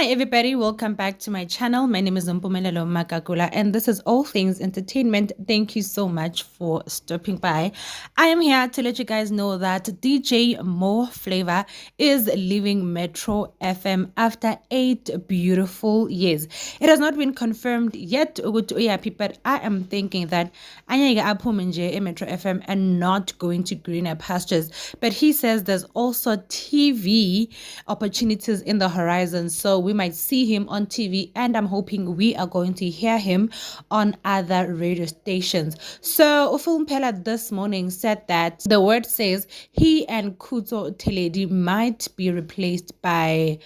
Hi everybody, welcome back to my channel. My name is Mpumelelo Makakula and this is All Things Entertainment. Thank you so much for stopping by. I am here to let you guys know that DJ Mo Flava is leaving Metro FM after 8 beautiful years. It has not been confirmed yet, but I am thinking that Anyaiga aphume nje Metro FM and not going to greener pastures. But he says there's also TV opportunities in the horizon. So we might see him on TV and I'm hoping we are going to hear him on other radio stations. So Ufulumpela this morning said that the word says he and Kuto Teledi might be replaced by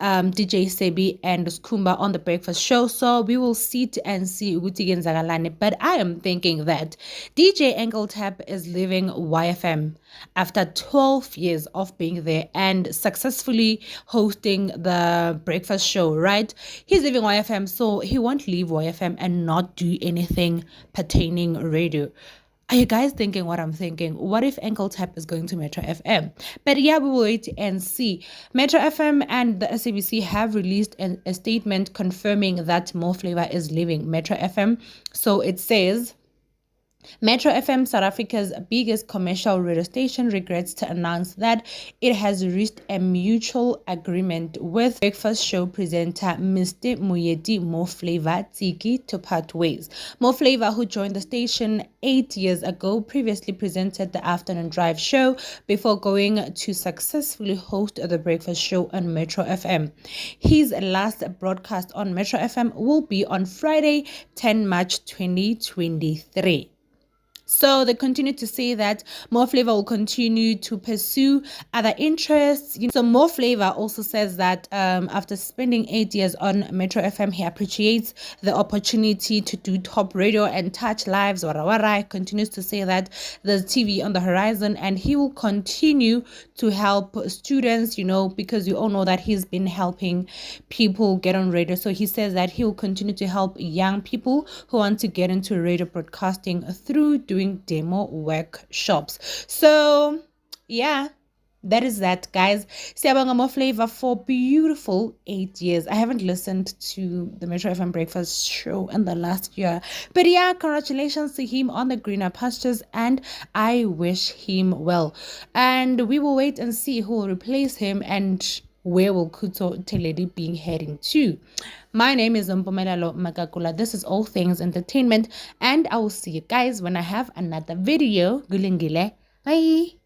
DJ Sebi and Skumba on the breakfast show. So we will sit and see ukuthi kwenzakalani. But I am thinking that DJ Engeltap is leaving YFM after 12 years of being there and successfully hosting the breakfast show, right? He's leaving YFM, so he won't leave YFM and not do anything pertaining radio. Are you guys thinking what I'm thinking? What if Ankle Tap is going to Metro FM? But yeah, we will wait and see. Metro FM and the SABC have released a statement confirming that Mo Flava is leaving Metro FM. So it says, Metro FM, South Africa's biggest commercial radio station, regrets to announce that it has reached a mutual agreement with breakfast show presenter Mr. Moeti Mo Flava Tiki to part ways. Mo Flava, who joined the station 8 years ago, previously presented the afternoon drive show before going to successfully host the breakfast show on Metro FM. His last broadcast on Metro FM will be on Friday, 10 March 2023. So they continue to say that Mo Flava will continue to pursue other interests. So Mo Flava also says that after spending 8 years on Metro FM, he appreciates the opportunity to do top radio and touch lives. He continues to say that there's TV on the horizon and he will continue to help students, because you all know that he's been helping people get on radio. So he says that he will continue to help young people who want to get into radio broadcasting through doing demo workshops. So yeah, that is that, guys. Siyabonga Mo Flava for beautiful 8 years. I haven't listened to the Metro FM breakfast show in the last year, but yeah, congratulations to him on the greener pastures and I wish him well. And we will wait and see who will replace him and where will Kuto Teledi be heading to. My name is Mpumelelo Makakula. This is All Things Entertainment and I will see you guys when I have another video. Gulingile. Bye.